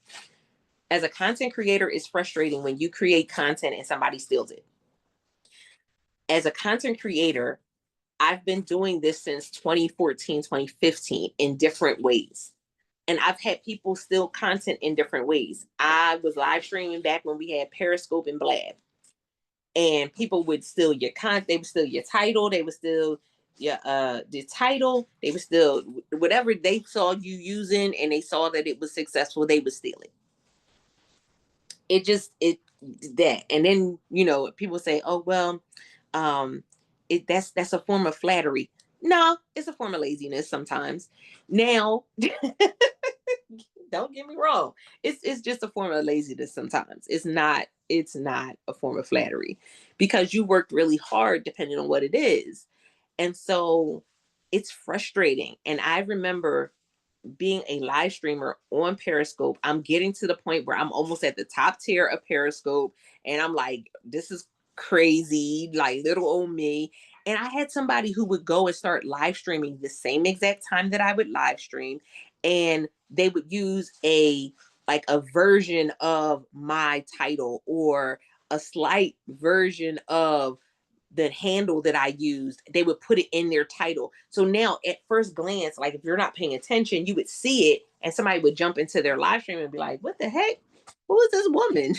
As a content creator, it's frustrating when you create content and somebody steals it. As a content creator, I've been doing this since 2014, 2015 in different ways. And I've had people steal content in different ways. I was live streaming back when we had Periscope and Blab. And people would steal your content, they would steal your title, they would steal your the title, they would steal whatever they saw you using and they saw that it was successful, they would steal it. It that. And then people say, oh well, that's a form of flattery. No, it's a form of laziness sometimes. Now don't get me wrong, it's just a form of laziness sometimes. It's not a form of flattery, because you worked really hard depending on what it is. And so it's frustrating. And I remember being a live streamer on Periscope, I'm getting to the point where I'm almost at the top tier of Periscope. And I'm like, this is crazy, like little old me. And I had somebody who would go and start live streaming the same exact time that I would live stream. And they would use a version of my title, or a slight version of the handle that I used. They would put it in their title. So now at first glance, like if you're not paying attention, you would see it and somebody would jump into their live stream and be like, what the heck? Who is this woman?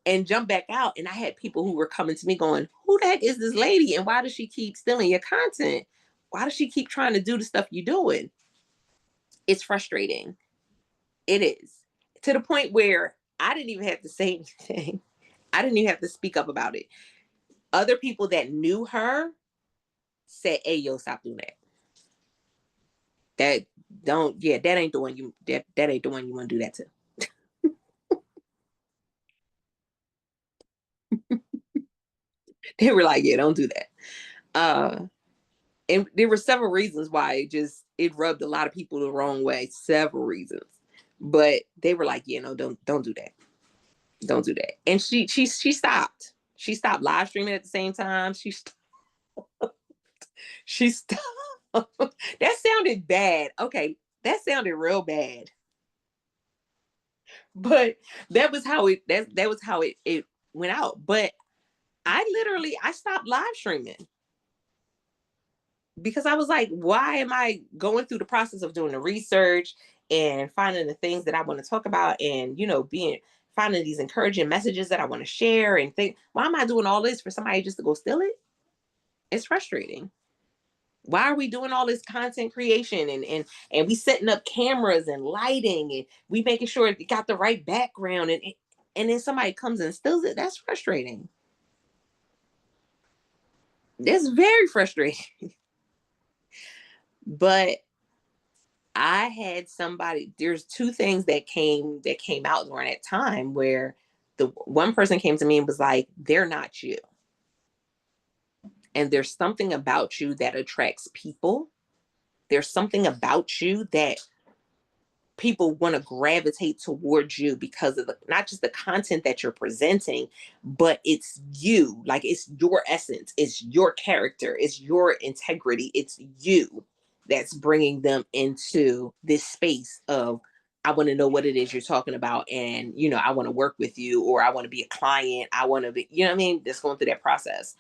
And jump back out. And I had people who were coming to me going, who the heck is this lady? And why does she keep stealing your content? Why does she keep trying to do the stuff you're doing? It's frustrating. It is. To the point where I didn't even have to say anything. I didn't even have to speak up about it. Other people that knew her said, hey, yo, stop doing that. That don't, yeah, that ain't the one that ain't the one you want to do that to. They were like, yeah, don't do that. And there were several reasons why it rubbed a lot of people the wrong way. Several reasons. But they were like, yeah, no, don't do that. Don't do that. And she stopped. She stopped live streaming at the same time. She stopped. That sounded bad. Okay, that sounded real bad. But that was how it went out. But I stopped live streaming because I was like, why am I going through the process of doing the research and finding the things that I want to talk about, and being finding these encouraging messages that I want to share, and think, why am I doing all this for somebody just to go steal it? It's frustrating. Why are we doing all this content creation, and we setting up cameras and lighting, and we making sure it got the right background, and then somebody comes and steals it? That's frustrating. That's very frustrating. But I had somebody, there's two things that came out during that time, where the one person came to me and was like, they're not you. And there's something about you that attracts people. There's something about you that people want to gravitate towards you because of not just the content that you're presenting, but it's you. Like, it's your essence, it's your character, it's your integrity, it's you that's bringing them into this space of, I want to know what it is you're talking about, and I want to work with you, or I want to be a client, I want to be, what I mean, just going through that process.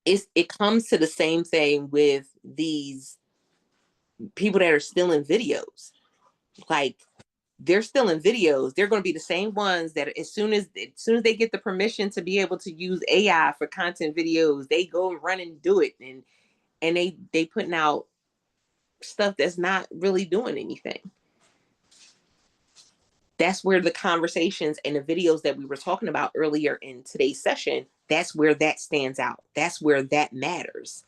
It comes to the same thing with these people that are still in videos. Like, they're still in videos. They're going to be the same ones that as soon as they get the permission to be able to use AI for content videos, they go and run and do it, and they putting out stuff that's not really doing anything. That's where the conversations and the videos that we were talking about earlier in today's session, that's where that stands out. That's where that matters,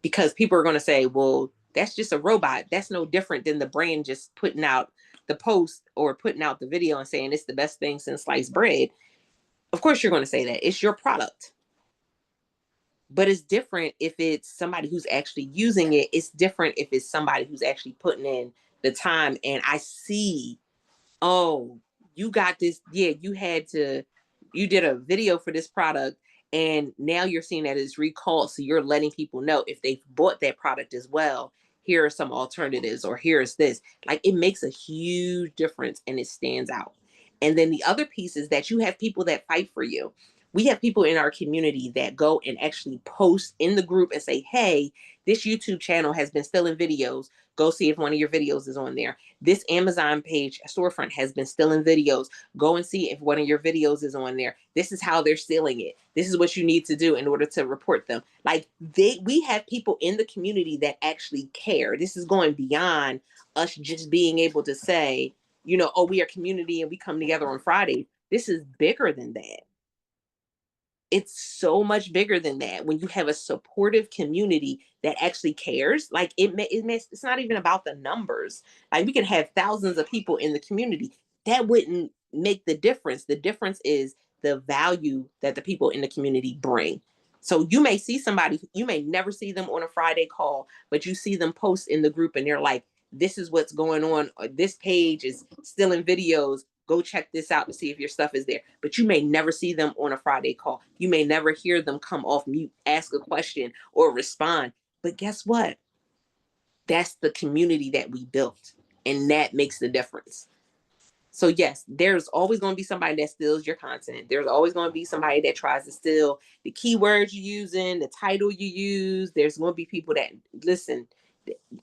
because people are going to say, well, that's just a robot. That's no different than the brand just putting out the post or putting out the video and saying it's the best thing since sliced bread. Of course you're going to say that. It's your product. But it's different if it's somebody who's actually using it. It's different if it's somebody who's actually putting in the time, and I see, oh, you got this. Yeah, you did a video for this product, and now you're seeing that it's recalled. So you're letting people know, if they've bought that product as well, here are some alternatives, or here's this. Like, it makes a huge difference, and it stands out. And then the other piece is that you have people that fight for you. We have people in our community that go and actually post in the group and say, hey, this YouTube channel has been stealing videos. Go see if one of your videos is on there. This Amazon page storefront has been stealing videos. Go and see if one of your videos is on there. This is how they're stealing it. This is what you need to do in order to report them. Like, we have people in the community that actually care. This is going beyond us just being able to say, oh, we are community and we come together on Fridays. This is bigger than that. It's so much bigger than that. When you have a supportive community that actually cares, like, it's not even about the numbers. Like, we can have thousands of people in the community, that wouldn't make the difference. The difference is the value that the people in the community bring. So you may see somebody, you may never see them on a Friday call, but you see them post in the group and they're like, this is what's going on. This page is still in videos. Go check this out to see if your stuff is there. But you may never see them on a Friday call. You may never hear them come off mute, ask a question, or respond. But guess what? That's the community that we built. And that makes the difference. So yes, there's always going to be somebody that steals your content. There's always going to be somebody that tries to steal the keywords you're using, the title you use. There's going to be people that, listen,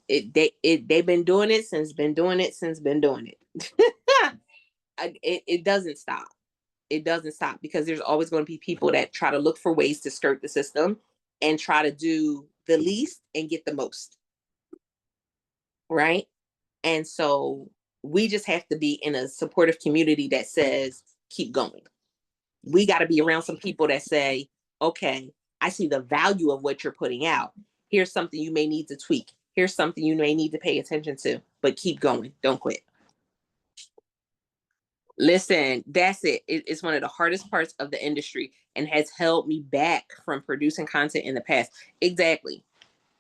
they've been doing it since been doing it since been doing it. It doesn't stop. It doesn't stop, because there's always going to be people that try to look for ways to skirt the system and try to do the least and get the most. Right. And so we just have to be in a supportive community that says, keep going. We got to be around some people that say, okay, I see the value of what you're putting out. Here's something you may need to tweak. Here's something you may need to pay attention to, but keep going. Don't quit. Listen, that's it. It's one of the hardest parts of the industry and has held me back from producing content in the past. Exactly.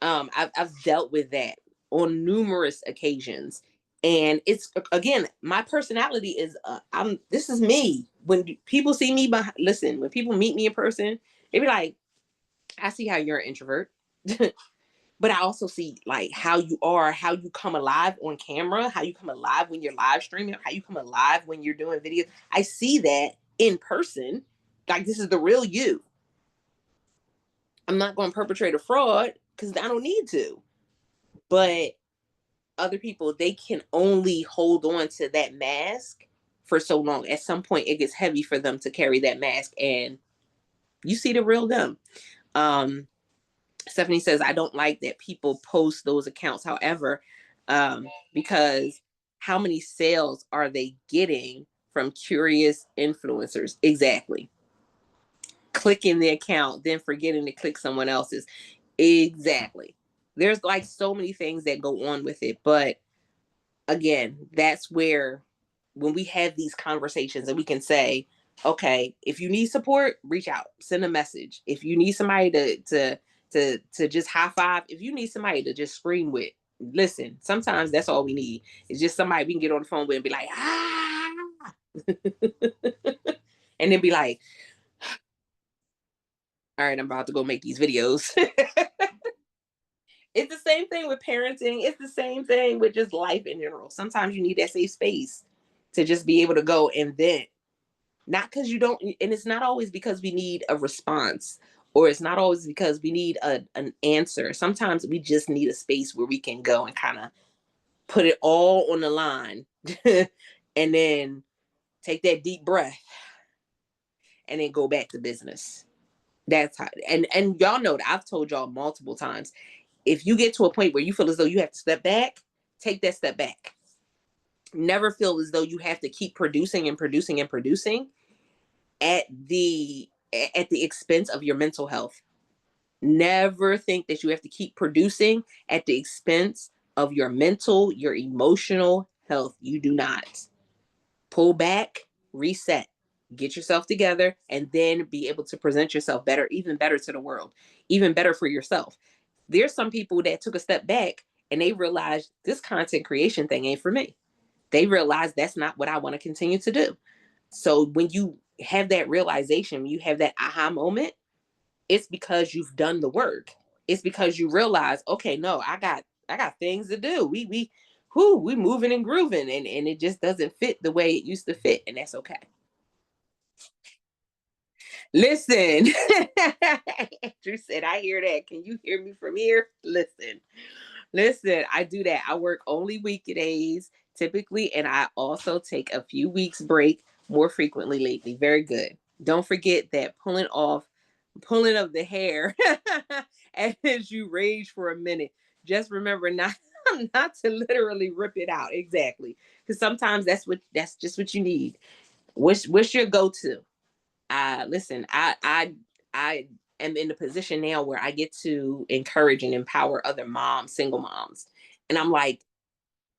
I've dealt with that on numerous occasions. And it's, again, my personality is, this is me. When people see me when people meet me in person, they be like, I see how you're an introvert. But I also see like how you are, how you come alive on camera, how you come alive when you're live streaming, how you come alive when you're doing videos. I see that in person. Like, this is the real you. I'm not going to perpetrate a fraud because I don't need to. But other people, they can only hold on to that mask for so long. At some point, it gets heavy for them to carry that mask, and you see the real them. Stephanie says, I don't like that people post those accounts. However, because how many sales are they getting from curious influencers? Exactly. Clicking the account, then forgetting to click someone else's. Exactly. There's like so many things that go on with it. But again, that's where when we have these conversations and we can say, okay, if you need support, reach out, send a message. If you need somebody to just high five, if you need somebody to just scream with, listen, sometimes that's all we need. It's just somebody we can get on the phone with and be like, ah, and then be like, all right, I'm about to go make these videos. It's the same thing with parenting. It's the same thing with just life in general. Sometimes you need that safe space to just be able to go and vent. Not because you don't, and it's not always because we need a response, or it's not always because we need an answer. Sometimes we just need a space where we can go and kind of put it all on the line and then take that deep breath and then go back to business. That's how, and y'all know that I've told y'all multiple times, if you get to a point where you feel as though you have to step back, take that step back. Never feel as though you have to keep producing and producing and producing at the expense of your mental health. Never think that you have to keep producing at the expense of your mental, your emotional health. You do not. Pull back, reset, get yourself together, and then be able to present yourself better, even better to the world, even better for yourself. There's some people that took a step back and they realized this content creation thing ain't for me. They realized that's not what I want to continue to do. So when you have that realization, you have that aha moment, it's because you've done the work. It's because you realize, okay, no, I got things to do. We moving and grooving, and it just doesn't fit the way it used to fit, and that's okay. Listen, Andrew said, I hear that. Can you hear me from here? Listen, I do that. I work only weekdays typically, and I also take a few weeks break more frequently lately. Very good. Don't forget that pulling of the hair as you rage for a minute. Just remember not to literally rip it out. Exactly. Because sometimes that's just what you need. What's your go-to? Listen, I am in the position now where I get to encourage and empower other moms, single moms. And I'm like,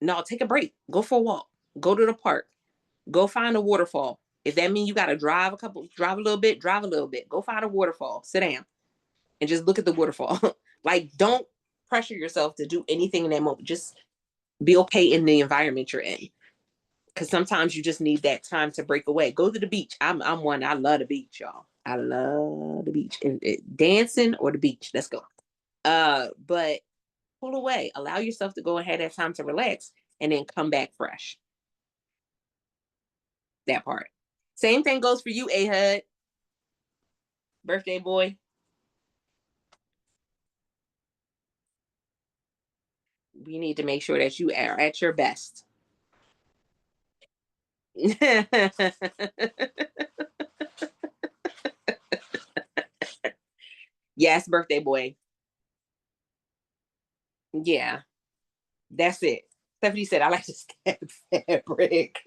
no, take a break. Go for a walk. Go to the park. Go find a waterfall. If that means you gotta drive a little bit, drive a little bit. Go find a waterfall. Sit down and just look at the waterfall. Like, don't pressure yourself to do anything in that moment. Just be okay in the environment you're in. Because sometimes you just need that time to break away. Go to the beach. I'm one. I love the beach, y'all. I love the beach. And dancing or the beach. Let's go. But pull away. Allow yourself to go and have that time to relax, and then come back fresh. That part. Same thing goes for you, A-Hud. Birthday boy. We need to make sure that you are at your best. Yes, birthday boy. Yeah, that's it. Stephanie said, I like to stab fabric.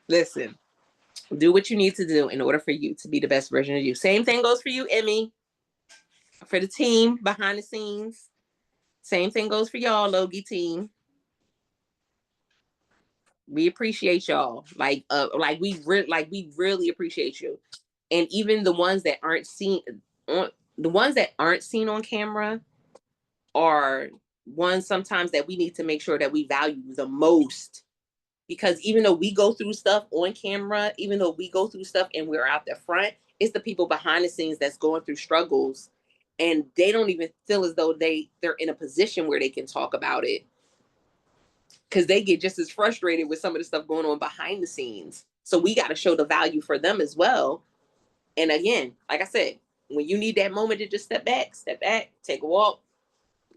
Listen, do what you need to do in order for you to be the best version of you. Same thing goes for you, Emmy, for the team behind the scenes. Same thing goes for y'all, Logie team. We appreciate y'all. Like we really appreciate you. And even on the ones that aren't seen on camera are ones sometimes that we need to make sure that we value the most, because even though we go through stuff on camera, even though we go through stuff and we're out the front, it's the people behind the scenes that's going through struggles and they don't even feel as though they're in a position where they can talk about it, because they get just as frustrated with some of the stuff going on behind the scenes. So we got to show the value for them as well. And again, like I said, when you need that moment to just step back, take a walk,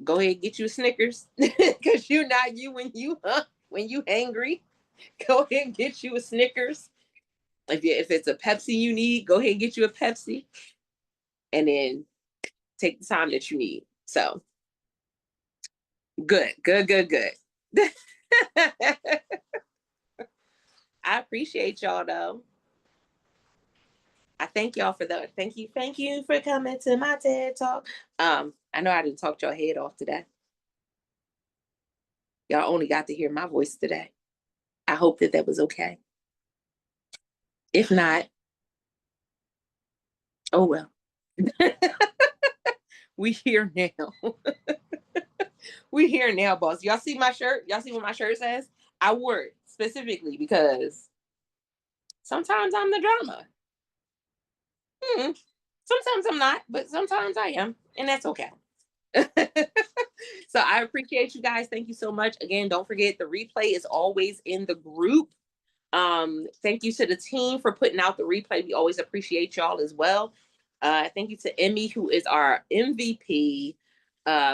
go ahead and get you a Snickers, because you're not you when you angry. Go ahead and get you a Snickers. If it's a Pepsi you need, go ahead and get you a Pepsi, and then take the time that you need. So good, good, good, good. I appreciate y'all though. I thank y'all for that. Thank you for coming to my TED Talk. I know I didn't talk your head off today. Y'all only got to hear my voice today. I hope that that was okay. If not, oh well. We here now. We here now, boss. Y'all see my shirt? Y'all see what my shirt says? I wore it specifically because sometimes I'm the drama. Hmm. Sometimes I'm not, but sometimes I am, and that's okay. So I appreciate you guys. Thank you so much. Again, don't forget the replay is always in the group. Thank you to the team for putting out the replay. We always appreciate y'all as well. Thank you to Emmy, who is our MVP.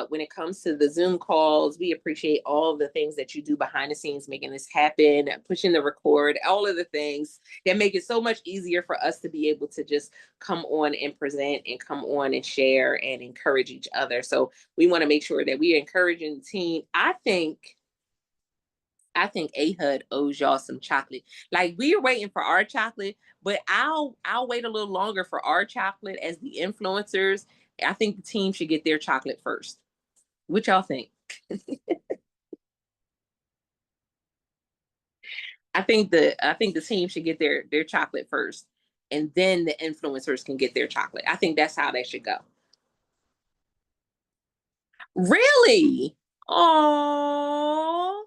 When it comes to the Zoom calls, we appreciate all of the things that you do behind the scenes, making this happen, pushing the record, all of the things that make it so much easier for us to be able to just come on and present and come on and share and encourage each other. So we want to make sure that we are encouraging the team. I think Ahud owes y'all some chocolate. Like, we are waiting for our chocolate, but I'll wait a little longer for our chocolate as the influencers. I think the team should get their chocolate first. What y'all think? I think the team should get their chocolate first, and then the influencers can get their chocolate. I think that's how that should go. Really? Oh,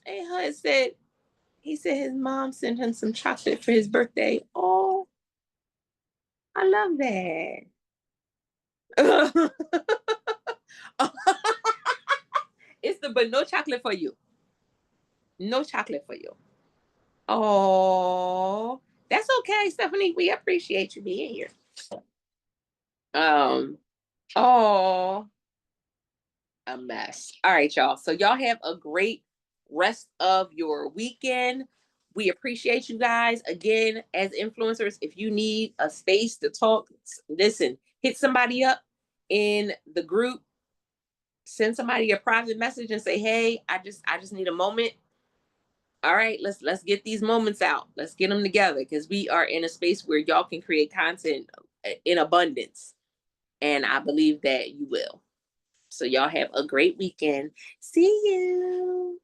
Ahud said he said his mom sent him some chocolate for his birthday. Oh, I love that. It's the but no chocolate for you. No chocolate for you. Oh, that's okay, Stephanie. We appreciate you being here. Um, oh, a mess. All right, y'all. So y'all have a great rest of your weekend. We appreciate you guys. Again, as influencers, if you need a space to talk, listen, hit somebody up in the group, send somebody a private message and say, "Hey, I just need a moment." All right, let's get these moments out. Let's get them together, because we are in a space where y'all can create content in abundance, and I believe that you will. So y'all have a great weekend. See you.